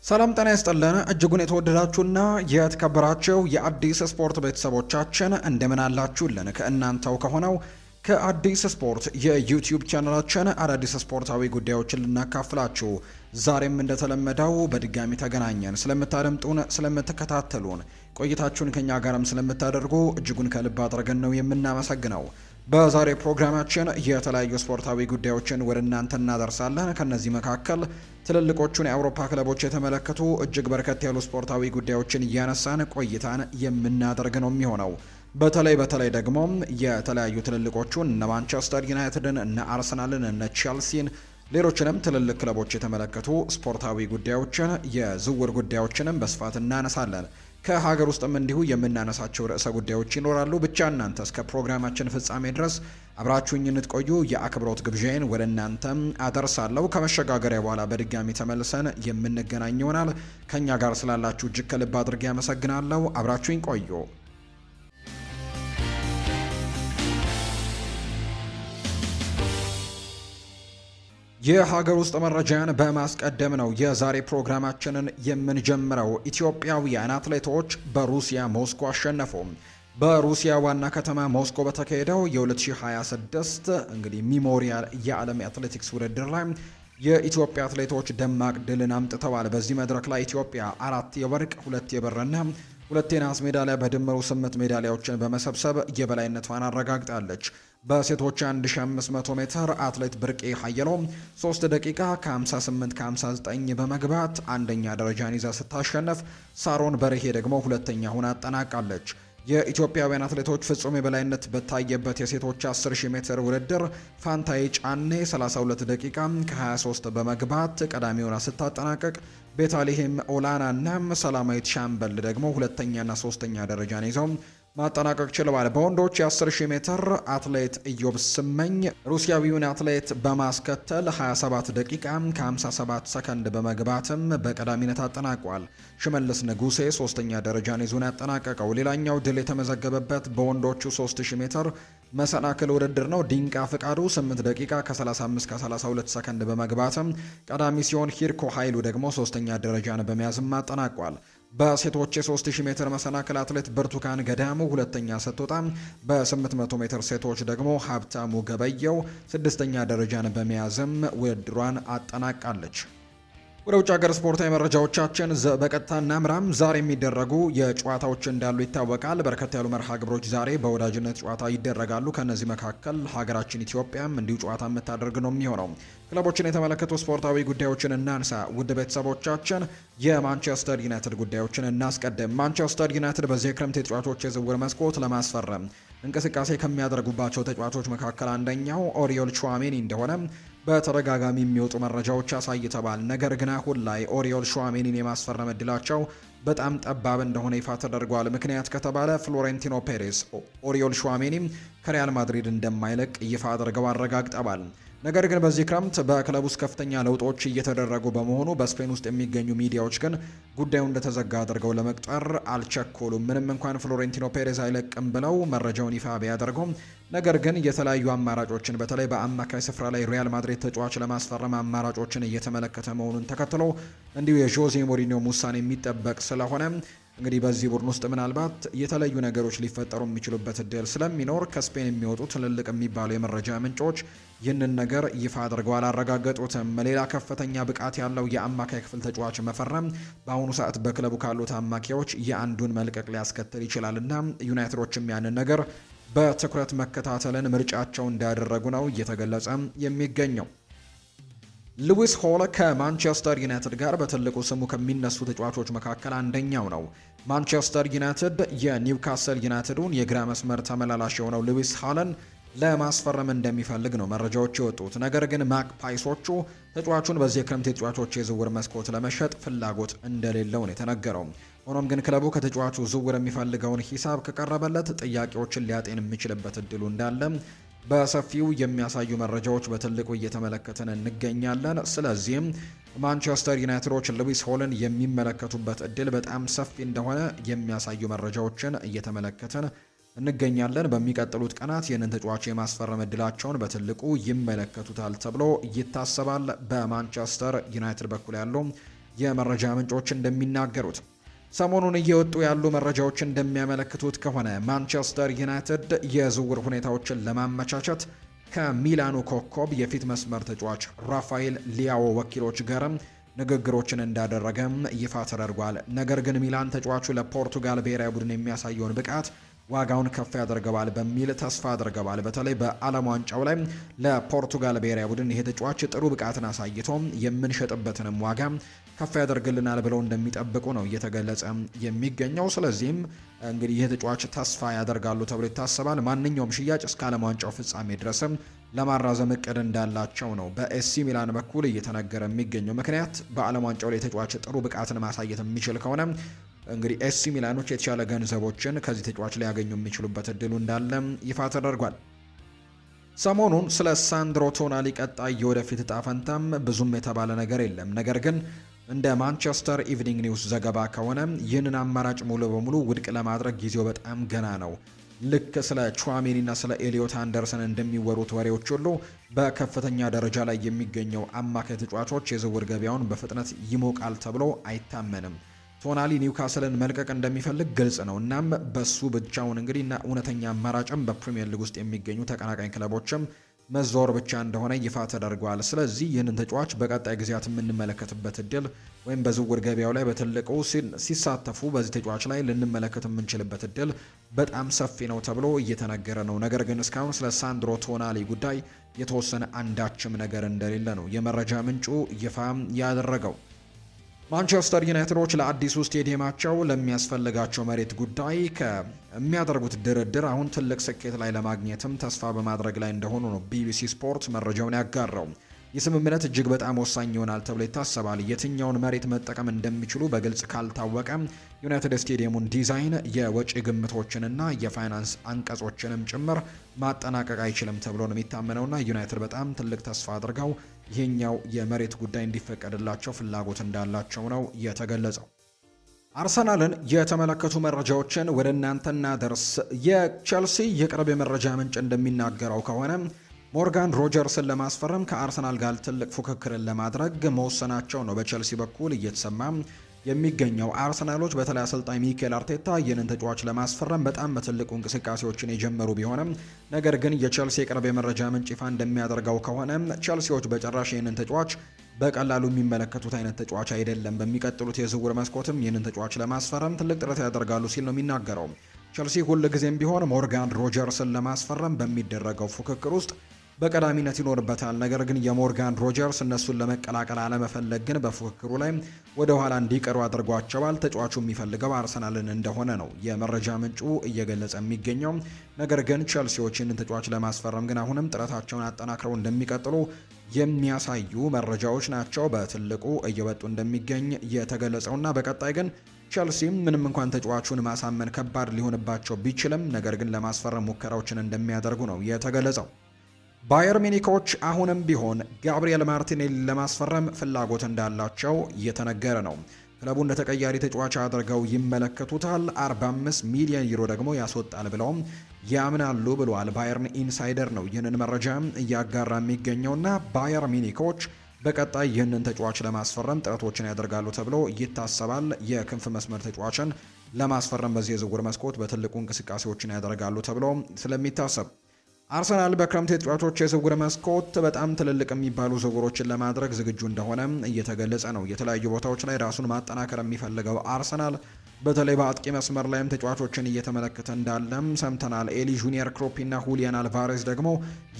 ሰላም ጤና ይስጥልን እጅጉን የተወደዳችሁና የተከበራችሁ የአዲስ ስፖርት ቤተሰቦቻችን እንደምን አላችሁልን? ከእናንተው ከሆነው ከአዲስ ስፖርት የዩቲዩብ ቻናላችን አዳዲስ ስፖርታዊ ጉዳዮችን ልናካፍላችሁ ዛሬም እንደተለመደው በድጋሚ ተገናኘን። ስለምታደምጡን፣ ስለምትከታተሉን ቆይታችሁን ከኛ ጋርም ስለምታደርጉ እጅጉን ከልብ አድርገን ነው የምናመሰግነው። በዛሬ ፕሮግራማችን የተለያዩ ስፖርታዊ ጉዳዮችን ወደ እናንተ እናደርሳለን። ከነዚህ መካከል ትልልቆቹን የአውሮፓ ክለቦች የተመለከቱ እጅግ በርከት ያሉ ስፖርታዊ ጉዳዮችን እያነሳን ቆይታን የምናደርግ ነው የሚሆነው። በተለይ ደግሞ የተለያዩ ትልልቆቹን እነ ማንቸስተር ዩናይትድን፣ እነ አርሰናልን፣ እነ ቼልሲን ሌሎችንም ትልልቅ ክለቦች የተመለከቱ ስፖርታዊ ጉዳዮችን የዝውውር ጉዳዮችንም በስፋት እናነሳለን። ከሀገር ውስጥም እንዲሁ የምናነሳቸው ርዕሰ ጉዳዮች ይኖራሉ። ብቻ እናንተ እስከ ፕሮግራማችን ፍጻሜ ድረስ አብራችሁኝ እንድትቆዩ የአክብሮት ግብዣዬን ወደ እናንተም አደርሳለሁ። ከመሸጋገሪያ በኋላ በድጋሚ ተመልሰን የምንገናኝ ይሆናል። ከኛ ጋር ስላላችሁ እጅግ ከልብ አድርጌ ያመሰግናለሁ። አብራችሁኝ ቆዩ። የሀገር ውስጥ መረጃን በማስቀደም ነው የዛሬ ፕሮግራማችንን የምንጀምረው። ኢትዮጵያውያን አትሌቶች በሩሲያ ሞስኮ አሸነፉ። በሩሲያ ዋና ከተማ ሞስኮ በተካሄደው የ2026 እንግዲህ ሚሞሪያል የዓለም አትሌቲክስ ውድድር ላይ የኢትዮጵያ አትሌቶች ደማቅ ድልን አምጥተዋል። በዚህ መድረክ ላይ ኢትዮጵያ 4 የወርቅ 2 የብርና 2 የናስ ሜዳሊያ በድምሩ 8 ሜዳሊያዎችን በመሰብሰብ የበላይነቷን አረጋግጣለች። በሴቶች 1500 ሜትር አትሌት ብርቄ ሀየሎ 3 ደቂቃ ከ58 ከ59 በመግባት አንደኛ ደረጃን ይዛ ስታሸነፍ፣ ሳሮን በርሄ ደግሞ ሁለተኛ ሆና አጠናቃለች። የኢትዮጵያውያን አትሌቶች ፍጹም የበላይነት በታየበት የሴቶች 10000 ሜትር ውድድር ፋንታዬ ጫኔ 32 ደቂቃ ከ23 በመግባት ቀዳሚ ሆና ስታጠናቀቅ፣ ቤታልሔም ኦላና እና ሰላማዊት ሻምበል ደግሞ ሁለተኛና ሶስተኛ ደረጃን ይዘው ማጠናቀቅ ችለዋል። በወንዶች የ10000 ሜትር አትሌት ኢዮብ ስመኝ ሩሲያዊውን አትሌት በማስከተል 27 ደቂቃ ከ57 ሰከንድ በመግባትም በቀዳሚነት አጠናቋል። ሽመልስ ንጉሴ ሶስተኛ ደረጃን ይዞ ያጠናቀቀው። ሌላኛው ድል የተመዘገበበት በወንዶቹ 3000 ሜትር መሰናክል ውድድር ነው። ዲንቃ ፍቃዱ 8 ደቂቃ ከ35 ከ32 ሰከንድ በመግባትም ቀዳሚ ሲሆን፣ ሂርኮ ኃይሉ ደግሞ ሶስተኛ ደረጃን በመያዝም አጠናቋል። በሴቶች የ3000 ሜትር መሰናክል አትሌት ብርቱካን ገዳሙ ሁለተኛ ስትወጣ፣ በ800 ሜትር ሴቶች ደግሞ ሀብታሙ ገበየው ስድስተኛ ደረጃን በመያዝም ውድድሯን አጠናቃለች። ወደ ውጭ ሀገር ስፖርታዊ መረጃዎቻችን በቀጥታ እናምራም። ዛሬ የሚደረጉ የጨዋታዎች እንዳሉ ይታወቃል። በርከት ያሉ መርሃ ግብሮች ዛሬ በወዳጅነት ጨዋታ ይደረጋሉ። ከነዚህ መካከል ሀገራችን ኢትዮጵያም እንዲሁ ጨዋታ የምታደርግ ነው የሚሆነው። ክለቦችን የተመለከቱ ስፖርታዊ ጉዳዮችን እናንሳ። ውድ ቤተሰቦቻችን የማንቸስተር ዩናይትድ ጉዳዮችን እናስቀድም። ማንቸስተር ዩናይትድ በዚህ ክረምት የተጫዋቾች የዝውውር መስኮት ለማስፈረም እንቅስቃሴ ከሚያደርጉባቸው ተጫዋቾች መካከል አንደኛው ኦሪዮል ቹዋሜኒ እንደሆነ በተደጋጋሚ የሚወጡ መረጃዎች አሳይተዋል። ነገር ግን አሁን ላይ ኦሪዮል ቹዋሜኒን የማስፈረም እድላቸው በጣም ጠባብ እንደሆነ ይፋ ተደርጓል። ምክንያት ከተባለ ፍሎሬንቲኖ ፔሬስ ኦሪዮል ቹዋሜኒ ከሪያል ማድሪድ እንደማይለቅ ይፋ አድርገው አረጋግጠዋል። ነገር ግን በዚህ ክረምት በክለብ ውስጥ ከፍተኛ ለውጦች እየተደረጉ በመሆኑ በስፔን ውስጥ የሚገኙ ሚዲያዎች ግን ጉዳዩ እንደተዘጋ አድርገው ለመቁጠር አልቸኮሉም። ምንም እንኳን ፍሎሬንቲኖ ፔሬዝ አይለቅም ብለው መረጃውን ይፋ ቢያደርጉም፣ ነገር ግን የተለያዩ አማራጮችን በተለይ በአማካይ ስፍራ ላይ ሪያል ማድሪድ ተጫዋች ለማስፈረም አማራጮችን እየተመለከተ መሆኑን ተከትሎ እንዲሁ የዦዜ ሞሪኒዮ ውሳኔ የሚጠበቅ ስለሆነ እንግዲህ በዚህ ቡድን ውስጥ ምናልባት የተለያዩ ነገሮች ሊፈጠሩ የሚችሉበት እድል ስለሚኖር ከስፔን የሚወጡ ትልልቅ የሚባሉ የመረጃ ምንጮች ይህንን ነገር ይፋ አድርገው አላረጋገጡትም። ሌላ ከፍተኛ ብቃት ያለው የአማካይ ክፍል ተጫዋች መፈረም በአሁኑ ሰዓት በክለቡ ካሉት አማካዮች የአንዱን መልቀቅ ሊያስከትል ይችላልና ዩናይትዶችም ያንን ነገር በትኩረት መከታተልን ምርጫቸው እንዳደረጉ ነው እየተገለጸ የሚገኘው። ሉዊስ ሆል ከማንቸስተር ዩናይትድ ጋር በትልቁ ስሙ ከሚነሱ ተጫዋቾች መካከል አንደኛው ነው። ማንቸስተር ዩናይትድ የኒውካስል ዩናይትዱን የግራ መስመር ተመላላሽ የሆነው ሉዊስ ሆልን ለማስፈረም እንደሚፈልግ ነው መረጃዎች የወጡት። ነገር ግን ማክፓይሶቹ ተጫዋቹን በዚህ የክረምት የተጫዋቾች የዝውውር መስኮት ለመሸጥ ፍላጎት እንደሌለው ነው የተነገረው። ሆኖም ግን ክለቡ ከተጫዋቹ ዝውውር የሚፈልገውን ሂሳብ ከቀረበለት ጥያቄዎችን ሊያጤን የሚችልበት እድሉ እንዳለ በሰፊው የሚያሳዩ መረጃዎች በትልቁ እየተመለከተን እንገኛለን። ስለዚህም ማንቸስተር ዩናይትዶች ሉዊስ ሆልን የሚመለከቱበት እድል በጣም ሰፊ እንደሆነ የሚያሳዩ መረጃዎችን እየተመለከተን እንገኛለን። በሚቀጥሉት ቀናት ይህንን ተጫዋች የማስፈረም እድላቸውን በትልቁ ይመለከቱታል ተብሎ ይታሰባል። በማንቸስተር ዩናይትድ በኩል ያሉ የመረጃ ምንጮች እንደሚናገሩት። ሰሞኑን እየወጡ ያሉ መረጃዎች እንደሚያመለክቱት ከሆነ ማንቸስተር ዩናይትድ የዝውውር ሁኔታዎችን ለማመቻቸት ከሚላኑ ኮከብ የፊት መስመር ተጫዋች ራፋኤል ሊያዎ ወኪሎች ጋርም ንግግሮችን እንዳደረገም ይፋ ተደርጓል። ነገር ግን ሚላን ተጫዋቹ ለፖርቱጋል ብሔራዊ ቡድን የሚያሳየውን ብቃት ዋጋውን ከፍ ያደርገዋል በሚል ተስፋ አድርገዋል። በተለይ በዓለም ዋንጫው ላይ ለፖርቱጋል ብሔራዊ ቡድን ይሄ ተጫዋች ጥሩ ብቃትን አሳይቶ የምንሸጥበትንም ዋጋ ከፍ ያደርግልናል ብለው እንደሚጠብቁ ነው እየተገለጸ የሚገኘው። ስለዚህም እንግዲህ ይህ ተጫዋች ተስፋ ያደርጋሉ ተብሎ ይታሰባል። ማንኛውም ሽያጭ እስከ ዓለም ዋንጫው ፍጻሜ ድረስም ለማራዘም እቅድ እንዳላቸው ነው በኤሲ ሚላን በኩል እየተነገረ የሚገኘው። ምክንያት በዓለም ዋንጫው ላይ ተጫዋች ጥሩ ብቃትን ማሳየት የሚችል ከሆነ እንግዲህ ኤሲ ሚላኖች የተሻለ ገንዘቦችን ከዚህ ተጫዋች ሊያገኙ የሚችሉበት እድሉ እንዳለ ይፋ ተደርጓል። ሰሞኑን ስለ ሳንድሮ ቶናሊ ቀጣይ የወደፊት እጣ ፈንታም ብዙም የተባለ ነገር የለም። ነገር ግን እንደ ማንቸስተር ኢቭኒንግ ኒውስ ዘገባ ከሆነ ይህንን አማራጭ ሙሉ በሙሉ ውድቅ ለማድረግ ጊዜው በጣም ገና ነው። ልክ ስለ ቹዋሜኒና ስለ ኤሊዮት አንደርሰን እንደሚወሩት ወሬዎች ሁሉ በከፍተኛ ደረጃ ላይ የሚገኘው አማካይ ተጫዋቾች የዝውውር ገበያውን በፍጥነት ይሞቃል ተብሎ አይታመንም። ቶናሊ ኒውካስልን መልቀቅ እንደሚፈልግ ግልጽ ነው። እናም በሱ ብቻውን እንግዲህ እና እውነተኛ አማራጭም በፕሪሚየር ሊግ ውስጥ የሚገኙ ተቀናቃኝ ክለቦችም መዞር ብቻ እንደሆነ ይፋ ተደርጓል። ስለዚህ ይህንን ተጫዋች በቀጣይ ጊዜያት የምንመለከትበት እድል ወይም በዝውውር ገበያው ላይ በትልቁ ሲሳተፉ በዚህ ተጫዋች ላይ ልንመለከት የምንችልበት እድል በጣም ሰፊ ነው ተብሎ እየተነገረ ነው። ነገር ግን እስካሁን ስለ ሳንድሮ ቶናሊ ጉዳይ የተወሰነ አንዳችም ነገር እንደሌለ ነው የመረጃ ምንጩ ይፋ ያደረገው። ማንቸስተር ዩናይትዶች ለአዲሱ ስቴዲየማቸው ለሚያስፈልጋቸው መሬት ጉዳይ ከሚያደርጉት ድርድር አሁን ትልቅ ስኬት ላይ ለማግኘትም ተስፋ በማድረግ ላይ እንደሆኑ ነው ቢቢሲ ስፖርት መረጃውን ያጋራው። የስምምነት እጅግ በጣም ወሳኝ ይሆናል ተብሎ ይታሰባል። የትኛውን መሬት መጠቀም እንደሚችሉ በግልጽ ካልታወቀ ዩናይትድ ስቴዲየሙን ዲዛይን፣ የወጪ ግምቶችንና የፋይናንስ አንቀጾችንም ጭምር ማጠናቀቅ አይችልም ተብሎ ነው የሚታመነውና ዩናይትድ በጣም ትልቅ ተስፋ አድርገው ይህኛው የመሬት ጉዳይ እንዲፈቀድላቸው ፍላጎት እንዳላቸው ነው የተገለጸው። አርሰናልን የተመለከቱ መረጃዎችን ወደ እናንተ እናደርስ። የቼልሲ የቅርብ የመረጃ ምንጭ እንደሚናገረው ከሆነ ሞርጋን ሮጀርስን ለማስፈረም ከአርሰናል ጋር ትልቅ ፉክክርን ለማድረግ መወሰናቸው ነው በቼልሲ በኩል እየተሰማ የሚገኘው። አርሰናሎች በተለይ አሰልጣኝ ሚኬል አርቴታ ይህንን ተጫዋች ለማስፈረም በጣም በትልቁ እንቅስቃሴዎችን የጀመሩ ቢሆንም ነገር ግን የቼልሲ የቅርብ የመረጃ ምንጭ ይፋ እንደሚያደርገው ከሆነ ቼልሲዎች በጭራሽ ይህንን ተጫዋች በቀላሉ የሚመለከቱት አይነት ተጫዋች አይደለም። በሚቀጥሉት የዝውውር መስኮትም ይህንን ተጫዋች ለማስፈረም ትልቅ ጥረት ያደርጋሉ ሲል ነው የሚናገረው። ቼልሲ ሁልጊዜም ቢሆን ሞርጋን ሮጀርስን ለማስፈረም በሚደረገው ፉክክር ውስጥ በቀዳሚነት ይኖርበታል። ነገር ግን የሞርጋን ሮጀርስ እነሱን ለመቀላቀል አለመፈለግ ግን በፉክክሩ ላይ ወደ ኋላ እንዲቀሩ አድርጓቸዋል። ተጫዋቹ የሚፈልገው አርሰናልን እንደሆነ ነው የመረጃ ምንጩ እየገለጸ የሚገኘው። ነገር ግን ቼልሲዎችን ተጫዋች ለማስፈረም ግን አሁንም ጥረታቸውን አጠናክረው እንደሚቀጥሉ የሚያሳዩ መረጃዎች ናቸው በትልቁ እየወጡ እንደሚገኝ የተገለጸውና በቀጣይ ግን ቼልሲም ምንም እንኳን ተጫዋቹን ማሳመን ከባድ ሊሆንባቸው ቢችልም ነገር ግን ለማስፈረም ሙከራዎችን እንደሚያደርጉ ነው የተገለጸው። ባየር ሚኒኮች አሁንም ቢሆን ጋብሪኤል ማርቲኔሊ ለማስፈረም ፍላጎት እንዳላቸው እየተነገረ ነው። ክለቡ እንደ ተቀያሪ ተጫዋች አድርገው ይመለከቱታል። 45 ሚሊዮን ዩሮ ደግሞ ያስወጣል ብለውም ያምናሉ ብለዋል። ባየርን ኢንሳይደር ነው ይህንን መረጃ እያጋራ የሚገኘውና ባየር ሚኒኮች በቀጣይ ይህንን ተጫዋች ለማስፈረም ጥረቶችን ያደርጋሉ ተብሎ ይታሰባል። የክንፍ መስመር ተጫዋችን ለማስፈረም በዚህ የዝውውር መስኮት በትልቁ እንቅስቃሴዎችን ያደርጋሉ ተብሎ ስለሚታሰብ አርሰናል በክረምት የተጫዋቾች የዝውውር መስኮት በጣም ትልልቅ የሚባሉ ዝውውሮችን ለማድረግ ዝግጁ እንደሆነ እየተገለጸ ነው። የተለያዩ ቦታዎች ላይ ራሱን ማጠናከር የሚፈልገው አርሰናል በተለይ በአጥቂ መስመር ላይም ተጫዋቾችን እየተመለከተ እንዳለም ሰምተናል። ኤሊ ጁኒየር ክሮፒና ሁሊያን አልቫሬዝ ደግሞ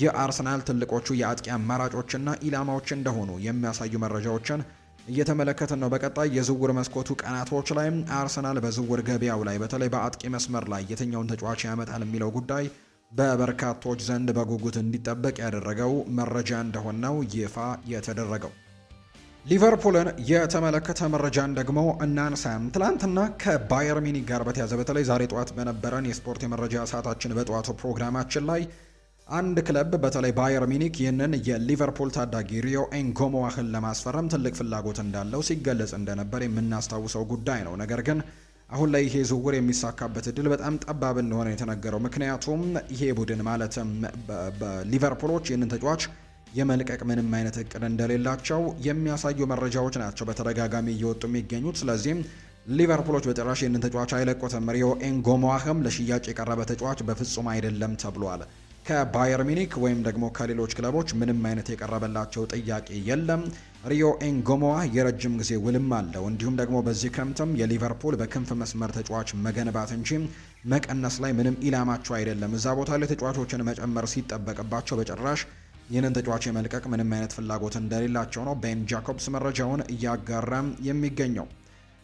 የአርሰናል ትልቆቹ የአጥቂ አማራጮችና ኢላማዎች እንደሆኑ የሚያሳዩ መረጃዎችን እየተመለከትን ነው። በቀጣይ የዝውውር መስኮቱ ቀናቶች ላይ አርሰናል በዝውውር ገበያው ላይ በተለይ በአጥቂ መስመር ላይ የትኛውን ተጫዋች ያመጣል የሚለው ጉዳይ በበርካቶች ዘንድ በጉጉት እንዲጠበቅ ያደረገው መረጃ እንደሆነው ይፋ የተደረገው። ሊቨርፑልን የተመለከተ መረጃን ደግሞ እናንሳም። ትላንትና ከባየር ሚኒክ ጋር በተያዘ በተለይ ዛሬ ጠዋት በነበረን የስፖርት የመረጃ ሰዓታችን በጠዋቱ ፕሮግራማችን ላይ አንድ ክለብ በተለይ ባየር ሚኒክ ይህንን የሊቨርፑል ታዳጊ ሪዮ ኤንጎሞዋህን ለማስፈረም ትልቅ ፍላጎት እንዳለው ሲገለጽ እንደነበር የምናስታውሰው ጉዳይ ነው። ነገር ግን አሁን ላይ ይሄ ዝውውር የሚሳካበት እድል በጣም ጠባብ እንደሆነ የተነገረው። ምክንያቱም ይሄ ቡድን ማለትም በሊቨርፑሎች ይህንን ተጫዋች የመልቀቅ ምንም አይነት እቅድ እንደሌላቸው የሚያሳዩ መረጃዎች ናቸው በተደጋጋሚ እየወጡ የሚገኙት። ስለዚህም ሊቨርፑሎች በጭራሽ ይህንን ተጫዋች አይለቁትም። ሪዮ ኤንጎሞዋህም ለሽያጭ የቀረበ ተጫዋች በፍጹም አይደለም ተብሏል። ከባየር ሚኒክ ወይም ደግሞ ከሌሎች ክለቦች ምንም አይነት የቀረበላቸው ጥያቄ የለም። ሪዮ ኤንጎሞዋ የረጅም ጊዜ ውልም አለው። እንዲሁም ደግሞ በዚህ ክረምትም የሊቨርፑል በክንፍ መስመር ተጫዋች መገንባት እንጂ መቀነስ ላይ ምንም ኢላማቸው አይደለም። እዛ ቦታ ላይ ተጫዋቾችን መጨመር ሲጠበቅባቸው በጭራሽ ይህንን ተጫዋች የመልቀቅ ምንም አይነት ፍላጎት እንደሌላቸው ነው ቤን ጃኮብስ መረጃውን እያጋራም የሚገኘው።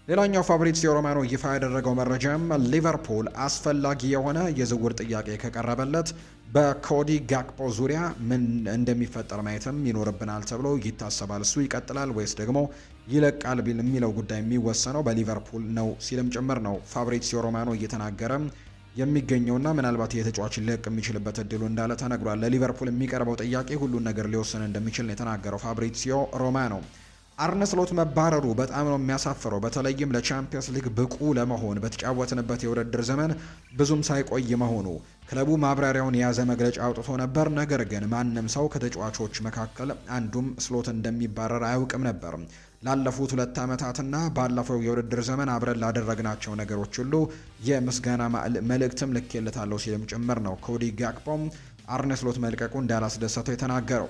ሌላኛው ፋብሪዚዮ ሮማኖ ይፋ ያደረገው መረጃም ሊቨርፑል አስፈላጊ የሆነ የዝውውር ጥያቄ ከቀረበለት በኮዲ ጋክፖ ዙሪያ ምን እንደሚፈጠር ማየትም ይኖርብናል ተብሎ ይታሰባል። እሱ ይቀጥላል ወይስ ደግሞ ይለቃል የሚለው ጉዳይ የሚወሰነው በሊቨርፑል ነው ሲልም ጭምር ነው ፋብሪዚዮ ሮማኖ እየተናገረ የሚገኘውና ምናልባት የተጫዋች ሊለቅ የሚችልበት እድሉ እንዳለ ተነግሯል። ለሊቨርፑል የሚቀርበው ጥያቄ ሁሉን ነገር ሊወስን እንደሚችል ነው የተናገረው ፋብሪዚዮ ሮማኖ። አርነ ስሎት መባረሩ በጣም ነው የሚያሳፍረው። በተለይም ለቻምፒየንስ ሊግ ብቁ ለመሆን በተጫወትንበት የውድድር ዘመን ብዙም ሳይቆይ መሆኑ ክለቡ ማብራሪያውን የያዘ መግለጫ አውጥቶ ነበር። ነገር ግን ማንም ሰው ከተጫዋቾች መካከል አንዱም ስሎት እንደሚባረር አያውቅም ነበር። ላለፉት 2 ዓመታትና ባለፈው የውድድር ዘመን አብረን ላደረግናቸው ነገሮች ሁሉ የምስጋና መልእክትም ልኬለታለሁ ሲልም ጭምር ነው ኮዲ ጋክፖም አርነ ስሎት መልቀቁ እንዳላስደሰተው የተናገረው።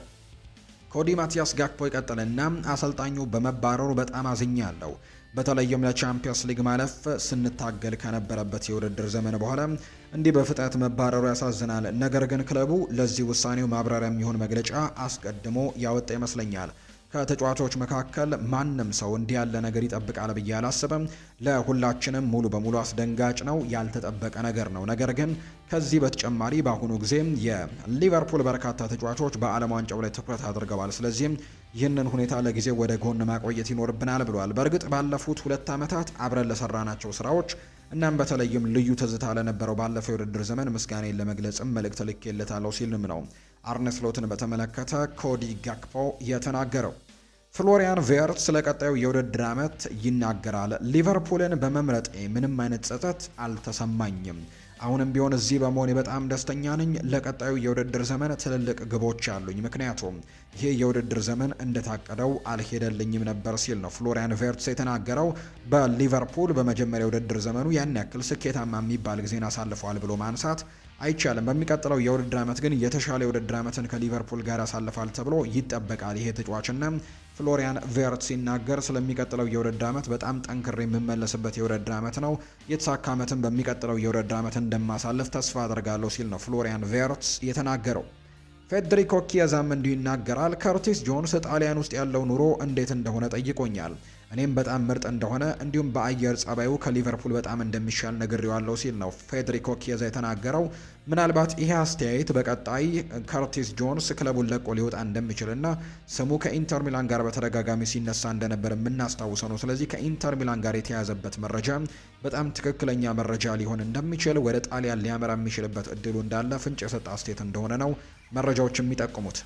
ኮዲ ማቲያስ ጋክፖ ይቀጥልና አሰልጣኙ በመባረሩ በጣም አዝኛለሁ። በተለይም ለቻምፒየንስ ሊግ ማለፍ ስንታገል ከነበረበት የውድድር ዘመን በኋላ እንዲህ በፍጥነት መባረሩ ያሳዝናል። ነገር ግን ክለቡ ለዚህ ውሳኔው ማብራሪያ የሚሆን መግለጫ አስቀድሞ ያወጣ ይመስለኛል። ከተጫዋቾች መካከል ማንም ሰው እንዲህ ያለ ነገር ይጠብቃል ብዬ አላስብም። ለሁላችንም ሙሉ በሙሉ አስደንጋጭ ነው፣ ያልተጠበቀ ነገር ነው። ነገር ግን ከዚህ በተጨማሪ በአሁኑ ጊዜ የሊቨርፑል በርካታ ተጫዋቾች በዓለም ዋንጫው ላይ ትኩረት አድርገዋል። ስለዚህም ይህንን ሁኔታ ለጊዜው ወደ ጎን ማቆየት ይኖርብናል ብሏል። በእርግጥ ባለፉት 2 ዓመታት አብረን ለሰራናቸው ስራዎች እናም በተለይም ልዩ ትዝታ ለነበረው ባለፈው የውድድር ዘመን ምስጋናን ለመግለጽም መልእክት ልኬለታለሁ ሲልም ነው አርነ ስሎትን በተመለከተ ኮዲ ጋክፖ የተናገረው። ፍሎሪያን ቬርትስ ስለ ቀጣዩ የውድድር ዓመት ይናገራል። ሊቨርፑልን በመምረጤ ምንም አይነት ጸጸት አልተሰማኝም። አሁንም ቢሆን እዚህ በመሆኔ በጣም ደስተኛ ነኝ። ለቀጣዩ የውድድር ዘመን ትልልቅ ግቦች አሉኝ፣ ምክንያቱም ይሄ የውድድር ዘመን እንደታቀደው አልሄደልኝም ነበር ሲል ነው ፍሎሪያን ቬርትስ የተናገረው። በሊቨርፑል በመጀመሪያ የውድድር ዘመኑ ያን ያክል ስኬታማ የሚባል ጊዜን አሳልፈዋል ብሎ ማንሳት አይቻልም። በሚቀጥለው የውድድር ዓመት ግን የተሻለ የውድድር ዓመትን ከሊቨርፑል ጋር ያሳልፋል ተብሎ ይጠበቃል ይሄ ተጫዋችና ፍሎሪያን ቬርትስ ሲናገር ስለሚቀጥለው የውድድር ዓመት በጣም ጠንክሬ የምመለስበት የውድድር ዓመት ነው፣ የተሳካ ዓመትን በሚቀጥለው የውድድር ዓመት እንደማሳልፍ ተስፋ አደርጋለሁ ሲል ነው ፍሎሪያን ቬርትስ የተናገረው። ፌዴሪኮ ኪያዛም እንዲሁ ይናገራል። ከርቲስ ጆንስ ጣሊያን ውስጥ ያለው ኑሮ እንዴት እንደሆነ ጠይቆኛል። እኔም በጣም ምርጥ እንደሆነ እንዲሁም በአየር ጸባዩ ከሊቨርፑል በጣም እንደሚሻል ነግሬዋለሁ ሲል ነው ፌዴሪኮ ኪያዛ የተናገረው። ምናልባት ይሄ አስተያየት በቀጣይ ከርቲስ ጆንስ ክለቡን ለቆ ሊወጣ እንደሚችልና ስሙ ከኢንተር ሚላን ጋር በተደጋጋሚ ሲነሳ እንደነበር የምናስታውሰው ነው። ስለዚህ ከኢንተር ሚላን ጋር የተያዘበት መረጃ በጣም ትክክለኛ መረጃ ሊሆን እንደሚችል፣ ወደ ጣሊያን ሊያመራ የሚችልበት እድሉ እንዳለ ፍንጭ የሰጠ አስተያየት እንደሆነ ነው መረጃዎች የሚጠቁሙት።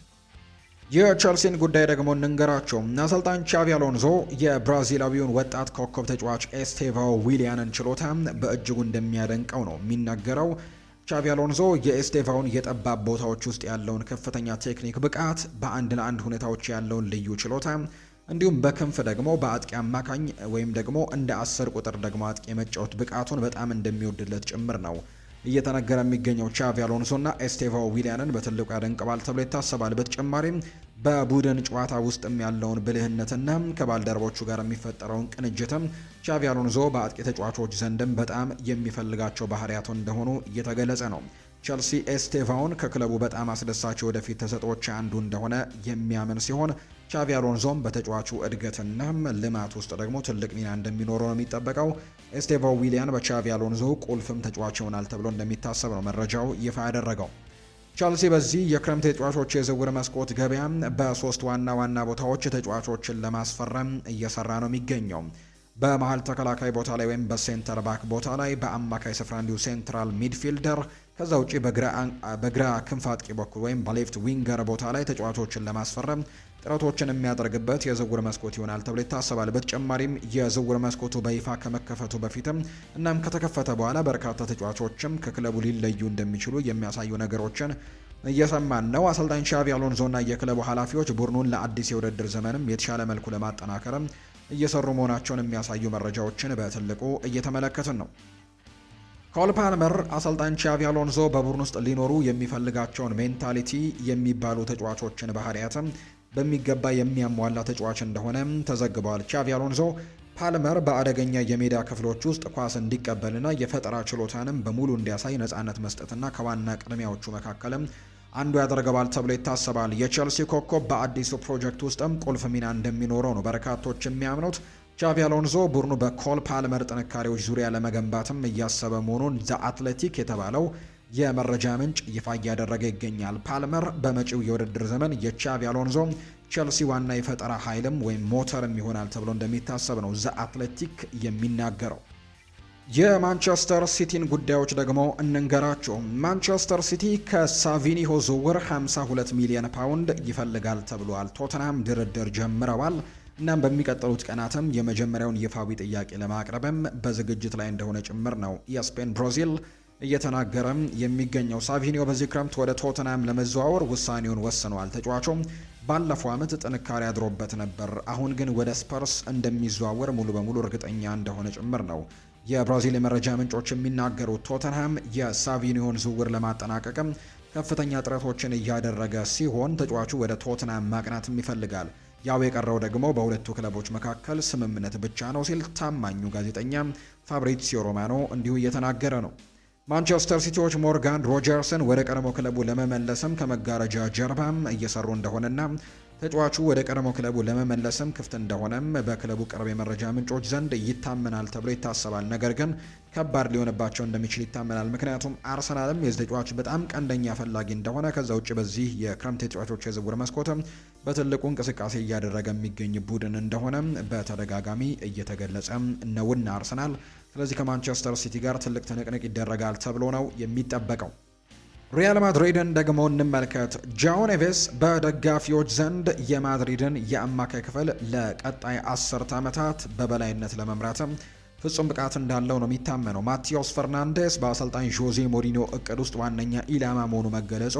የቸልሲን ጉዳይ ደግሞ እንንገራቸው። አሰልጣኝ ቻቪ አሎንዞ የብራዚላዊውን ወጣት ኮከብ ተጫዋች ኤስቴቫ ዊሊያንን ችሎታ በእጅጉ እንደሚያደንቀው ነው የሚናገረው። ቻቪ አሎንዞ የኤስቴቫውን የጠባብ ቦታዎች ውስጥ ያለውን ከፍተኛ ቴክኒክ ብቃት፣ በአንድ ለአንድ ሁኔታዎች ያለውን ልዩ ችሎታ እንዲሁም በክንፍ ደግሞ በአጥቂ አማካኝ ወይም ደግሞ እንደ 10 ቁጥር ደግሞ አጥቂ የመጫወት ብቃቱን በጣም እንደሚወድለት ጭምር ነው እየተነገረ የሚገኘው። ቻቪ አሎንሶና ኤስቴቫ ዊሊያንን በትልቁ ያደንቀዋል ተብሎ ይታሰባል። በተጨማሪም በቡድን ጨዋታ ውስጥም ያለውን ብልህነትና ከባልደረቦቹ ጋር የሚፈጠረውን ቅንጅትም ቻቪ አሎንዞ በአጥቂ ተጫዋቾች ዘንድም በጣም የሚፈልጋቸው ባህሪያቱ እንደሆኑ እየተገለጸ ነው። ቸልሲ ኤስቴቫውን ከክለቡ በጣም አስደሳች ወደፊት ተሰጥኦች አንዱ እንደሆነ የሚያምን ሲሆን ቻቪ አሎንዞም በተጫዋቹ እድገትና ልማት ውስጥ ደግሞ ትልቅ ሚና እንደሚኖረው ነው የሚጠበቀው። ኤስቴቫ ዊሊያን በቻቪ አሎንዞ ቁልፍም ተጫዋች ይሆናል ተብሎ እንደሚታሰብ ነው መረጃው ይፋ ያደረገው። ቸልሲ በዚህ የክረምት የተጫዋቾች የዝውውር መስኮት ገበያ በ3 ዋና ዋና ቦታዎች ተጫዋቾችን ለማስፈረም እየሰራ ነው የሚገኘው። በመሀል ተከላካይ ቦታ ላይ ወይም በሴንተር ባክ ቦታ ላይ፣ በአማካይ ስፍራ እንዲሁ ሴንትራል ሚድፊልደር፣ ከዛ ውጪ በግራ ክንፍ አጥቂ በኩል ወይም በሌፍት ዊንገር ቦታ ላይ ተጫዋቾችን ለማስፈረም ጥረቶችን የሚያደርግበት የዝውውር መስኮት ይሆናል ተብሎ ይታሰባል። በተጨማሪም የዝውውር መስኮቱ በይፋ ከመከፈቱ በፊትም እናም ከተከፈተ በኋላ በርካታ ተጫዋቾችም ከክለቡ ሊለዩ እንደሚችሉ የሚያሳዩ ነገሮችን እየሰማን ነው። አሰልጣኝ ሻቪ አሎንዞና የክለቡ ኃላፊዎች ቡድኑን ለአዲስ የውድድር ዘመንም የተሻለ መልኩ ለማጠናከርም እየሰሩ መሆናቸውን የሚያሳዩ መረጃዎችን በትልቁ እየተመለከትን ነው። ኮል ፓልመር አሰልጣኝ ሻቪ አሎንዞ በቡድን ውስጥ ሊኖሩ የሚፈልጋቸውን ሜንታሊቲ የሚባሉ ተጫዋቾችን ባህሪያትም በሚገባ የሚያሟላ ተጫዋች እንደሆነ ተዘግቧል። ሻቪ አሎንዞ ፓልመር በአደገኛ የሜዳ ክፍሎች ውስጥ ኳስ እንዲቀበልና የፈጠራ ችሎታንም በሙሉ እንዲያሳይ ነጻነት መስጠትና ከዋና ቅድሚያዎቹ መካከልም አንዱ ያደርገዋል ተብሎ ይታሰባል። የቼልሲ ኮከብ በአዲሱ ፕሮጀክት ውስጥም ቁልፍ ሚና እንደሚኖረው ነው በርካቶች የሚያምኑት። ሻቪ አሎንዞ ቡድኑ በኮል ፓልመር ጥንካሬዎች ዙሪያ ለመገንባትም እያሰበ መሆኑን ዘ አትሌቲክ የተባለው የመረጃ ምንጭ ይፋ እያደረገ ይገኛል። ፓልመር በመጪው የውድድር ዘመን የሻቪ አሎንዞ ቼልሲ ዋና የፈጠራ ኃይልም ወይም ሞተርም ይሆናል ተብሎ እንደሚታሰብ ነው ዘ አትሌቲክ የሚናገረው። የማንቸስተር ሲቲን ጉዳዮች ደግሞ እንንገራቸው። ማንቸስተር ሲቲ ከሳቪኒሆ ዝውውር 52 ሚሊዮን ፓውንድ ይፈልጋል ተብሏል። ቶተንሃም ድርድር ጀምረዋል። እናም በሚቀጥሉት ቀናትም የመጀመሪያውን ይፋዊ ጥያቄ ለማቅረብም በዝግጅት ላይ እንደሆነ ጭምር ነው የስፔን ብራዚል እየተናገረም የሚገኘው። ሳቪኒዮ በዚህ ክረምት ወደ ቶተንሃም ለመዘዋወር ውሳኔውን ወስኗል። ተጫዋቹም ባለፈው ዓመት ጥንካሬ አድሮበት ነበር። አሁን ግን ወደ ስፐርስ እንደሚዘዋወር ሙሉ በሙሉ እርግጠኛ እንደሆነ ጭምር ነው የብራዚል የመረጃ ምንጮች የሚናገሩት። ቶተንሃም የሳቪኒዮን ዝውውር ለማጠናቀቅም ከፍተኛ ጥረቶችን እያደረገ ሲሆን ተጫዋቹ ወደ ቶተንሃም ማቅናትም ይፈልጋል። ያው የቀረው ደግሞ በሁለቱ ክለቦች መካከል ስምምነት ብቻ ነው ሲል ታማኙ ጋዜጠኛ ፋብሪዚዮ ሮማኖ እንዲሁ እየተናገረ ነው። ማንቸስተር ሲቲዎች ሞርጋን ሮጀርስን ወደ ቀድሞ ክለቡ ለመመለስም ከመጋረጃ ጀርባም እየሰሩ እንደሆነና ተጫዋቹ ወደ ቀድሞ ክለቡ ለመመለስም ክፍት እንደሆነም በክለቡ ቅርብ የመረጃ ምንጮች ዘንድ ይታመናል ተብሎ ይታሰባል። ነገር ግን ከባድ ሊሆንባቸው እንደሚችል ይታመናል። ምክንያቱም አርሰናልም የዚህ ተጫዋች በጣም ቀንደኛ ፈላጊ እንደሆነ፣ ከዛ ውጭ በዚህ የክረምት የተጫዋቾች የዝውውር መስኮትም በትልቁ እንቅስቃሴ እያደረገ የሚገኝ ቡድን እንደሆነ በተደጋጋሚ እየተገለጸ ነውና አርሰናል ስለዚህ ከማንቸስተር ሲቲ ጋር ትልቅ ትንቅንቅ ይደረጋል ተብሎ ነው የሚጠበቀው። ሪያል ማድሪድን ደግሞ እንመልከት። ጃኦ ኔቬስ በደጋፊዎች ዘንድ የማድሪድን የአማካይ ክፍል ለቀጣይ 10 ዓመታት በበላይነት ለመምራትም ፍጹም ብቃት እንዳለው ነው የሚታመነው። ማቲያስ ፈርናንዴስ በአሰልጣኝ ዦዜ ሞሪኒዮ እቅድ ውስጥ ዋነኛ ኢላማ መሆኑ መገለጹ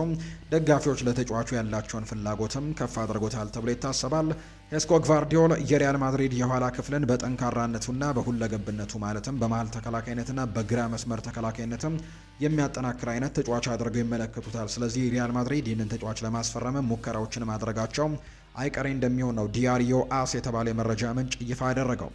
ደጋፊዎች ለተጫዋቹ ያላቸውን ፍላጎትም ከፍ አድርጎታል ተብሎ ይታሰባል። ሄስኮ ግቫርዲዮል የሪያል ማድሪድ የኋላ ክፍልን በጠንካራነቱና በሁለገብነቱ ማለትም በመሃል ተከላካይነትና በግራ መስመር ተከላካይነትም የሚያጠናክር አይነት ተጫዋች አድርገው ይመለከቱታል። ስለዚህ ሪያል ማድሪድ ይህንን ተጫዋች ለማስፈረም ሙከራዎችን ማድረጋቸው አይቀሬ እንደሚሆን ነው ዲያሪዮ አስ የተባለ የመረጃ ምንጭ ይፋ ያደረገው።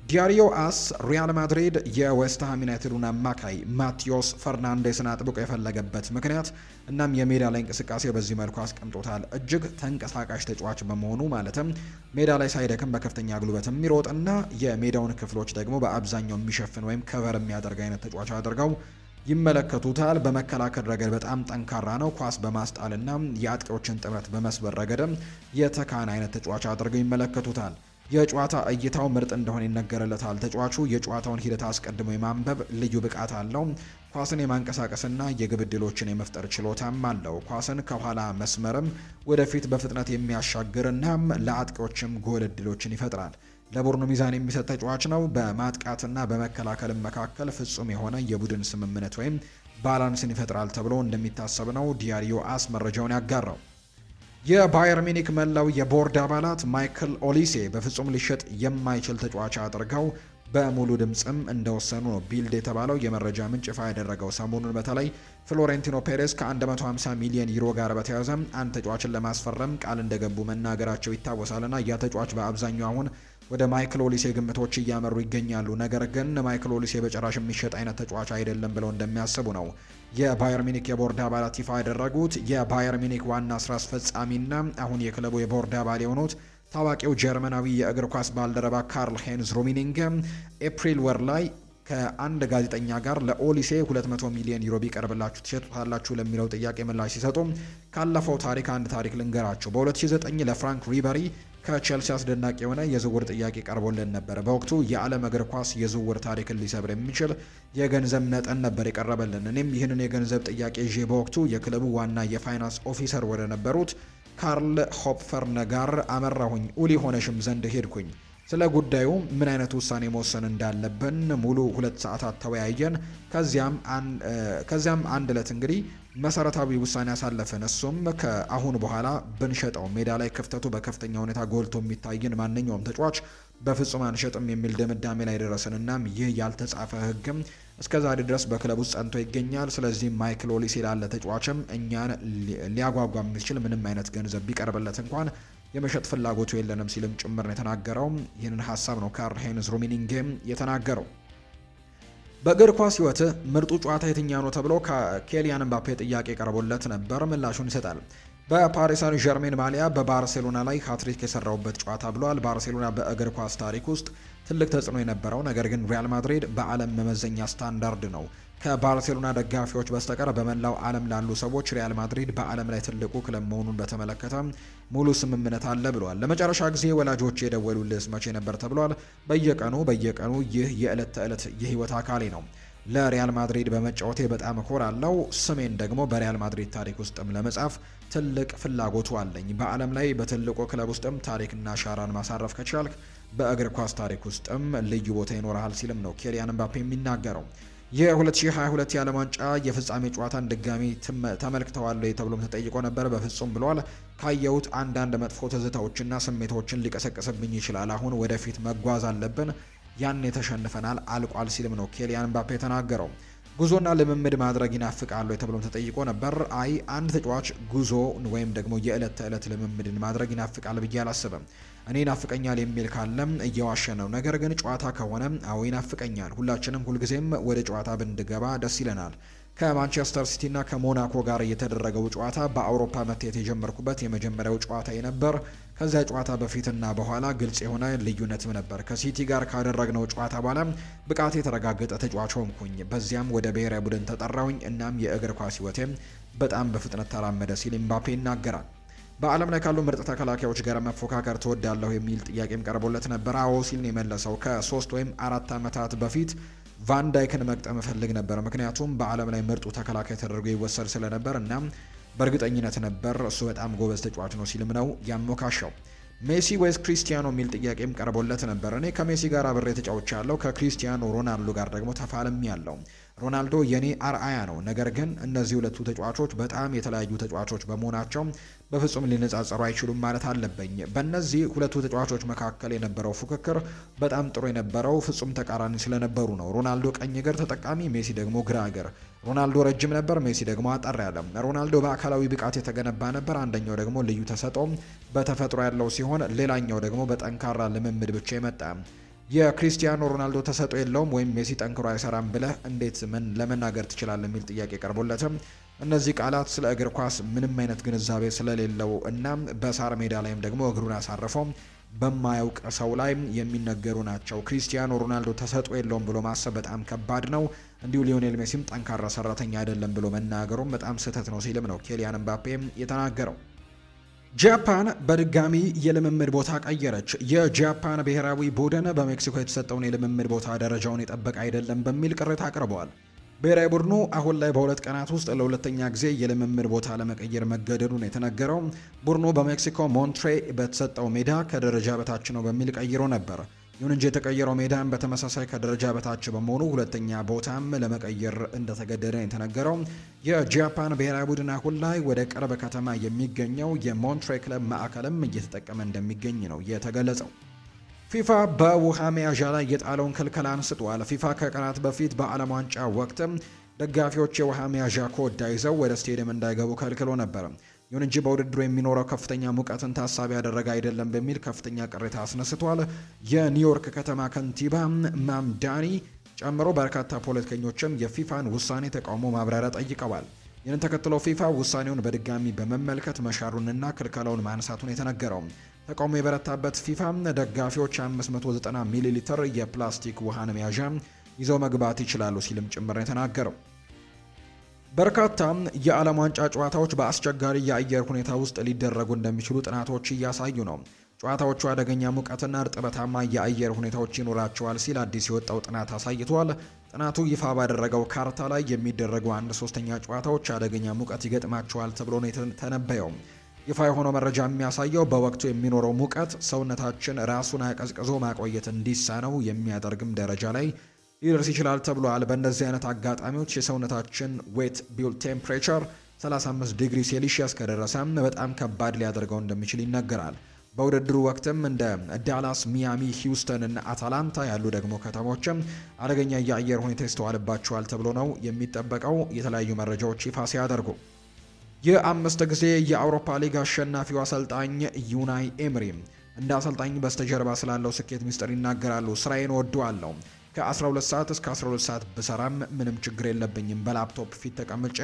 ዲያሪዮ አስ ሪያል ማድሪድ የዌስትሃም ዩናይትዱን አማካይ ማቲያስ ፈርናንዴስን አጥብቆ የፈለገበት ምክንያት እናም የሜዳ ላይ እንቅስቃሴ በዚህ መልኩ አስቀምጦታል። እጅግ ተንቀሳቃሽ ተጫዋች በመሆኑ ማለትም ሜዳ ላይ ሳይደክም በከፍተኛ ጉልበት የሚሮጥና የሜዳውን ክፍሎች ደግሞ በአብዛኛው የሚሸፍን ወይም ከቨር የሚያደርግ አይነት ተጫዋች አድርገው ይመለከቱታል። በመከላከል ረገድ በጣም ጠንካራ ነው። ኳስ በማስጣልና የአጥቂዎችን ጥምረት በመስበር ረገድም የተካነ አይነት ተጫዋች አድርገው ይመለከቱታል። የጨዋታ እይታው ምርጥ እንደሆነ ይነገርለታል። ተጫዋቹ የጨዋታውን ሂደት አስቀድሞ የማንበብ ልዩ ብቃት አለው። ኳስን የማንቀሳቀስና የግብ ዕድሎችን የመፍጠር ችሎታም አለው። ኳስን ከኋላ መስመርም ወደፊት በፍጥነት የሚያሻግርና ለአጥቂዎችም ጎል ዕድሎችን ይፈጥራል። ለቡድኑ ሚዛን የሚሰጥ ተጫዋች ነው። በማጥቃትና በመከላከልም መካከል ፍጹም የሆነ የቡድን ስምምነት ወይም ባላንስን ይፈጥራል ተብሎ እንደሚታሰብ ነው ዲያሪዮ አስ መረጃውን ያጋራው። የባየር ሚኒክ መላው የቦርድ አባላት ማይክል ኦሊሴ በፍጹም ሊሸጥ የማይችል ተጫዋች አድርገው በሙሉ ድምጽም እንደወሰኑ ነው ቢልድ የተባለው የመረጃ ምንጭ ይፋ ያደረገው። ሰሞኑን በተለይ ፍሎሬንቲኖ ፔሬስ ከ150 ሚሊዮን ዩሮ ጋር በተያያዘ አንድ ተጫዋችን ለማስፈረም ቃል እንደገቡ መናገራቸው ይታወሳልና ያ ተጫዋች በአብዛኛው አሁን ወደ ማይክል ኦሊሴ ግምቶች እያመሩ ይገኛሉ። ነገር ግን ማይክል ኦሊሴ በጭራሽ የሚሸጥ አይነት ተጫዋች አይደለም ብለው እንደሚያስቡ ነው የባየር ሚኒክ የቦርድ አባላት ይፋ ያደረጉት። የባየር ሚኒክ ዋና ስራ አስፈጻሚና አሁን የክለቡ የቦርድ አባል የሆኑት ታዋቂው ጀርመናዊ የእግር ኳስ ባልደረባ ካርል ሄንዝ ሩሚኒንግ ኤፕሪል ወር ላይ ከአንድ ጋዜጠኛ ጋር ለኦሊሴ 200 ሚሊዮን ዩሮ ቢቀርብላችሁ ትሸጡታላችሁ ለሚለው ጥያቄ ምላሽ ሲሰጡ ካለፈው ታሪክ አንድ ታሪክ ልንገራችሁ። በ2009 ለፍራንክ ሪበሪ ከቼልሲ አስደናቂ የሆነ የዝውውር ጥያቄ ቀርቦልን ነበር። በወቅቱ የዓለም እግር ኳስ የዝውውር ታሪክን ሊሰብር የሚችል የገንዘብ መጠን ነበር የቀረበልን። እኔም ይህንን የገንዘብ ጥያቄ ይዤ በወቅቱ የክለቡ ዋና የፋይናንስ ኦፊሰር ወደ ነበሩት ካርል ሆፕፈርን ጋር አመራሁኝ። ኡሊ ሆነሽም ዘንድ ሄድኩኝ። ስለ ጉዳዩ ምን አይነት ውሳኔ መወሰን እንዳለብን ሙሉ 2 ሰዓታት ተወያየን። ከዚያም አንድ ዕለት እንግዲህ መሰረታዊ ውሳኔ ያሳለፈን። እሱም ከአሁን በኋላ ብንሸጠው ሜዳ ላይ ክፍተቱ በከፍተኛ ሁኔታ ጎልቶ የሚታይን ማንኛውም ተጫዋች በፍጹም አንሸጥም የሚል ድምዳሜ ላይ ደረስንና ይህ ያልተጻፈ ሕግም እስከዛሬ ድረስ በክለብ ውስጥ ጸንቶ ይገኛል። ስለዚህ ማይክል ኦሊሴ ላለ ተጫዋችም እኛን ሊያጓጓ የሚችል ምንም አይነት ገንዘብ ቢቀርብለት እንኳን የመሸጥ ፍላጎቱ የለንም ሲልም ጭምር ነው የተናገረው። ይህንን ሀሳብ ነው ካርል ሃይንዝ ሩሚኒንጌም የተናገረው። በእግር ኳስ ህይወት ምርጡ ጨዋታ የትኛው ነው ተብሎ ከኬሊያን ምባፔ ጥያቄ ቀርቦለት ነበር። ምላሹን ይሰጣል። በፓሪስ ሳን ዠርሜን ማሊያ በባርሴሎና ላይ ሃትሪክ የሰራውበት ጨዋታ ብሏል። ባርሴሎና በእግር ኳስ ታሪክ ውስጥ ትልቅ ተጽዕኖ የነበረው ነገር ግን ሪያል ማድሪድ በዓለም መመዘኛ ስታንዳርድ ነው ከባርሴሎና ደጋፊዎች በስተቀር በመላው ዓለም ላሉ ሰዎች ሪያል ማድሪድ በዓለም ላይ ትልቁ ክለብ መሆኑን በተመለከተ ሙሉ ስምምነት አለ ብሏል። ለመጨረሻ ጊዜ ወላጆች የደወሉልህ መቼ ነበር ተብሏል። በየቀኑ ይህ የዕለት ተዕለት የህይወት አካሌ ነው። ለሪያል ማድሪድ በመጫወቴ በጣም እኮራለሁ። ስሜን ደግሞ በሪያል ማድሪድ ታሪክ ውስጥም ለመጻፍ ትልቅ ፍላጎቱ አለኝ። በዓለም ላይ በትልቁ ክለብ ውስጥም ታሪክና አሻራን ማሳረፍ ከቻልክ በእግር ኳስ ታሪክ ውስጥም ልዩ ቦታ ይኖርሃል ሲልም ነው ኬሊያን ምባፔ የሚናገረው። የ2022 የዓለም ዋንጫ የፍጻሜ ጨዋታን ድጋሚ ተመልክተዋል ተብሎም ተጠይቆ ነበር። በፍጹም ብሏል። ካየሁት አንዳንድ መጥፎ ትዝታዎችና ስሜቶችን ሊቀሰቅስብኝ ይችላል። አሁን ወደፊት መጓዝ አለብን። ያን ተሸንፈናል፣ አልቋል ሲልም ነው ኬሊያን ምባፔ የተናገረው። ጉዞና ልምምድ ማድረግ ይናፍቃሉ ተብሎም ተጠይቆ ነበር። አይ አንድ ተጫዋች ጉዞ ወይም ደግሞ የዕለት ተዕለት ልምምድን ማድረግ ይናፍቃል ብዬ አላስብም። እኔ ይናፍቀኛል የሚል ካለም እየዋሸ ነው። ነገር ግን ጨዋታ ከሆነ አዎ ይናፍቀኛል። ሁላችንም ሁልጊዜም ወደ ጨዋታ ብንገባ ደስ ይለናል። ከማንቸስተር ሲቲና ከሞናኮ ጋር የተደረገው ጨዋታ በአውሮፓ መታየት የጀመርኩበት የመጀመሪያው ጨዋታ ነበር። ከዚያ ጨዋታ በፊትና በኋላ ግልጽ የሆነ ልዩነትም ነበር። ከሲቲ ጋር ካደረግነው ጨዋታ በኋላ ብቃት የተረጋገጠ ተጫዋች ሆንኩኝ። በዚያም ወደ ብሔራዊ ቡድን ተጠራሁኝ። እናም የእግር ኳስ ሕይወቴም በጣም በፍጥነት ተራመደ ሲል ምባፔ ይናገራል። በዓለም ላይ ካሉ ምርጥ ተከላካዮች ጋር መፎካከር ትወዳለሁ የሚል ጥያቄም ቀርቦለት ነበር። አዎ ሲል ነው የመለሰው። ከ3 ወይም 4 ዓመታት በፊት ቫን ዳይክን መቅጠም እፈልግ ነበር፣ ምክንያቱም በዓለም ላይ ምርጡ ተከላካይ ተደርጎ ይወሰድ ስለነበር እና በእርግጠኝነት ነበር እሱ በጣም ጎበዝ ተጫዋች ነው ሲልም ነው ያሞካሻው። ሜሲ ወይስ ክሪስቲያኖ የሚል ጥያቄም ቀርቦለት ነበር። እኔ ከሜሲ ጋር አብሬ ተጫውቻለሁ፣ ከክሪስቲያኖ ሮናልዶ ጋር ደግሞ ተፋልሜ ያለው። ሮናልዶ የኔ አርአያ ነው። ነገር ግን እነዚህ ሁለቱ ተጫዋቾች በጣም የተለያዩ ተጫዋቾች በመሆናቸው በፍጹም ሊነጻጸሩ አይችሉም ማለት አለብኝ። በእነዚህ ሁለቱ ተጫዋቾች መካከል የነበረው ፉክክር በጣም ጥሩ የነበረው ፍጹም ተቃራኒ ስለነበሩ ነው። ሮናልዶ ቀኝ እግር ተጠቃሚ፣ ሜሲ ደግሞ ግራ እግር። ሮናልዶ ረጅም ነበር፣ ሜሲ ደግሞ አጠር ያለ። ሮናልዶ በአካላዊ ብቃት የተገነባ ነበር፣ አንደኛው ደግሞ ልዩ ተሰጥኦ በተፈጥሮ ያለው ሲሆን ሌላኛው ደግሞ በጠንካራ ልምምድ ብቻ የመጣ። የክሪስቲያኖ ሮናልዶ ተሰጥኦ የለውም ወይም ሜሲ ጠንክሮ አይሰራም ብለህ እንዴት ለመናገር ትችላለህ የሚል ጥያቄ ቀርቦለትም እነዚህ ቃላት ስለ እግር ኳስ ምንም አይነት ግንዛቤ ስለሌለው እና በሳር ሜዳ ላይም ደግሞ እግሩን አሳርፈው በማያውቅ ሰው ላይ የሚነገሩ ናቸው። ክሪስቲያኖ ሮናልዶ ተሰጥኦ የለውም ብሎ ማሰብ በጣም ከባድ ነው። እንዲሁ ሊዮኔል ሜሲም ጠንካራ ሰራተኛ አይደለም ብሎ መናገሩም በጣም ስህተት ነው ሲልም ነው ኬሊያን ምባፔ የተናገረው። ጃፓን በድጋሚ የልምምድ ቦታ ቀየረች። የጃፓን ብሔራዊ ቡድን በሜክሲኮ የተሰጠውን የልምምድ ቦታ ደረጃውን የጠበቀ አይደለም በሚል ቅሬታ አቅርበዋል። ብሔራዊ ቡድኑ አሁን ላይ በሁለት ቀናት ውስጥ ለሁለተኛ ጊዜ የልምምድ ቦታ ለመቀየር መገደዱን የተነገረው ቡድኑ በሜክሲኮ ሞንትሬ በተሰጠው ሜዳ ከደረጃ በታች ነው በሚል ቀይሮ ነበር። ይሁን እንጂ የተቀየረው ሜዳን በተመሳሳይ ከደረጃ በታች በመሆኑ ሁለተኛ ቦታም ለመቀየር እንደተገደደ የተነገረው። የጃፓን ብሔራዊ ቡድን አሁን ላይ ወደ ቅርብ ከተማ የሚገኘው የሞንትሬ ክለብ ማዕከልም እየተጠቀመ እንደሚገኝ ነው የተገለጸው። ፊፋ በውሃ መያዣ ላይ የጣለውን ክልከላ አንስቷል። ፊፋ ከቀናት በፊት በዓለም ዋንጫ ወቅትም ደጋፊዎች የውሃ መያዣ ኮዳ ይዘው ወደ ስቴዲየም እንዳይገቡ ከልክሎ ነበር። ይሁን እንጂ በውድድሩ የሚኖረው ከፍተኛ ሙቀትን ታሳቢ ያደረገ አይደለም በሚል ከፍተኛ ቅሬታ አስነስቷል። የኒውዮርክ ከተማ ከንቲባ ማምዳኒ ጨምሮ በርካታ ፖለቲከኞችም የፊፋን ውሳኔ ተቃውሞ ማብራሪያ ጠይቀዋል። ይህንን ተከትሎ ፊፋ ውሳኔውን በድጋሚ በመመልከት መሻሩንና ክልከላውን ማንሳቱን የተነገረው ተቃውሞ የበረታበት ፊፋ ደጋፊዎች 590 ሚሊ ሊትር የፕላስቲክ ውሃን መያዣ ይዘው መግባት ይችላሉ ሲልም ጭምር የተናገረው። በርካታ የዓለም ዋንጫ ጨዋታዎች በአስቸጋሪ የአየር ሁኔታ ውስጥ ሊደረጉ እንደሚችሉ ጥናቶች እያሳዩ ነው። ጨዋታዎቹ አደገኛ ሙቀትና እርጥበታማ የአየር ሁኔታዎች ይኖራቸዋል ሲል አዲስ የወጣው ጥናት አሳይቷል። ጥናቱ ይፋ ባደረገው ካርታ ላይ የሚደረጉ 1/3 ጨዋታዎች አደገኛ ሙቀት ይገጥማቸዋል ተብሎ ነው የተነበየው። ይፋ የሆነው መረጃ የሚያሳየው በወቅቱ የሚኖረው ሙቀት ሰውነታችን ራሱን አቀዝቅዞ ማቆየት እንዲሳነው የሚያደርግም ደረጃ ላይ ሊደርስ ይችላል ተብሏል። በእንደዚህ አይነት አጋጣሚዎች የሰውነታችን ዌት ቢልድ ቴምፕሬቸር 35 ዲግሪ ሴልሺየስ ከደረሰም በጣም ከባድ ሊያደርገው እንደሚችል ይነገራል። በውድድሩ ወቅትም እንደ ዳላስ፣ ሚያሚ፣ ሂውስተን እና አታላንታ ያሉ ደግሞ ከተሞችም አደገኛ የአየር ሁኔታ ይስተዋልባቸዋል ተብሎ ነው የሚጠበቀው የተለያዩ መረጃዎች ይፋ ሲያደርጉ። የ5 ጊዜ የአውሮፓ ሊግ አሸናፊው አሰልጣኝ ዩናይ ኤምሪ እንደ አሰልጣኝ በስተጀርባ ስላለው ስኬት ሚስጥር ይናገራሉ። ስራዬን ወደዋለሁ። ከ12 ሰዓት እስከ 12 ሰዓት ብሰራም ምንም ችግር የለብኝም። በላፕቶፕ ፊት ተቀምጬ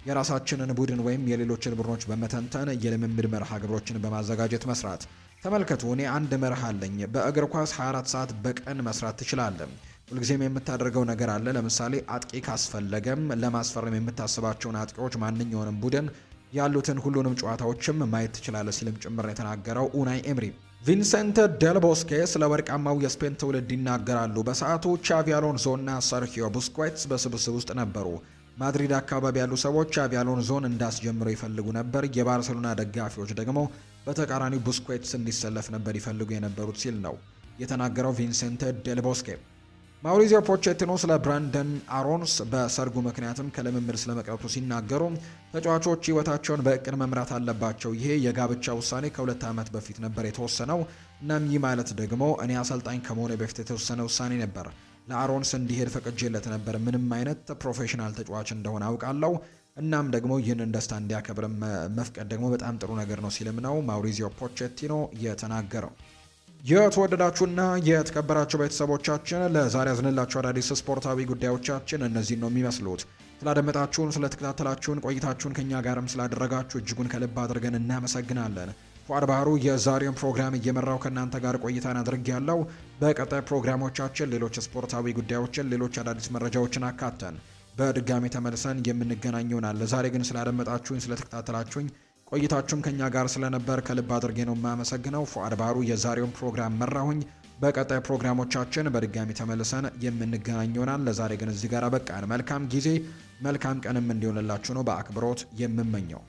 የራሳችንን ቡድን ወይም የሌሎችን ቡድኖች በመተንተን የልምምድ መርሃ ግብሮችን በማዘጋጀት መስራት። ተመልከቱ፣ እኔ አንድ መርህ አለኝ። በእግር ኳስ 24 ሰዓት በቀን መስራት ትችላለህ። ሁልጊዜም የምታደርገው ነገር አለ። ለምሳሌ አጥቂ ካስፈለገም ለማስፈረም የምታስባቸውን አጥቂዎች፣ ማንኛውንም ቡድን ያሉትን ሁሉንም ጨዋታዎችም ማየት ትችላለህ ሲልም ጭምር የተናገረው ኡናይ ኤምሪ። ቪንሰንት ዴል ቦስኬ ስለ ወርቃማው የስፔን ትውልድ ይናገራሉ። በሰዓቱ ቻቪ አሎንሶ እና ሰርሂዮ ቡስኳይትስ በስብስብ ውስጥ ነበሩ። ማድሪድ አካባቢ ያሉ ሰዎች ቻቪ አሎንሶን እንዳስጀምሩ ይፈልጉ ነበር። የባርሴሎና ደጋፊዎች ደግሞ በተቃራኒ ቡስኳይትስ እንዲሰለፍ ነበር ይፈልጉ የነበሩት ሲል ነው የተናገረው ቪንሰንት ዴል ቦስኬ። ማውሪዚዮ ፖቼቲኖ ስለ ብራንደን አሮንስ በሰርጉ ምክንያትም ከልምምድ ስለመቅረቱ ሲናገሩ ተጫዋቾች ሕይወታቸውን በእቅድ መምራት አለባቸው። ይሄ የጋብቻ ውሳኔ ከ2 ዓመት በፊት ነበር የተወሰነው። እናም ይህ ማለት ደግሞ እኔ አሰልጣኝ ከመሆኔ በፊት የተወሰነ ውሳኔ ነበር። ለአሮንስ እንዲሄድ ፈቅጄለት ነበር። ምንም አይነት ፕሮፌሽናል ተጫዋች እንደሆነ አውቃለሁ። እናም ደግሞ ይህንን ደስታ እንዲያከብር መፍቀድ ደግሞ በጣም ጥሩ ነገር ነው ሲልም ነው ማውሪዚዮ ፖቼቲኖ የተናገረው። የተወደዳችሁና የተከበራችሁ ቤተሰቦቻችን ለዛሬ ያዝንላችሁ አዳዲስ ስፖርታዊ ጉዳዮቻችን እነዚህን ነው የሚመስሉት። ስላደመጣችሁን፣ ስለተከታተላችሁን፣ ቆይታችሁን ከኛ ጋርም ስላደረጋችሁ እጅጉን ከልብ አድርገን እናመሰግናለን። ፉአድ ባህሩ የዛሬውን ፕሮግራም እየመራው ከእናንተ ጋር ቆይታን አድርጌያለሁ። በቀጣይ ፕሮግራሞቻችን ሌሎች ስፖርታዊ ጉዳዮችን፣ ሌሎች አዳዲስ መረጃዎችን አካተን በድጋሚ ተመልሰን የምንገናኝ ይሆናል። ለዛሬ ግን ስላደመጣችሁኝ፣ ስለተከታተላችሁኝ ቆይታችሁም ከኛ ጋር ስለነበር ከልብ አድርጌ ነው የማመሰግነው። ፉአድ ባህሩ የዛሬውን ፕሮግራም መራሁኝ። በቀጣይ ፕሮግራሞቻችን በድጋሚ ተመልሰን የምንገናኝ ይሆናል። ለዛሬ ግን እዚህ ጋር በቃን። መልካም ጊዜ መልካም ቀንም እንዲሆንላችሁ ነው በአክብሮት የምመኘው።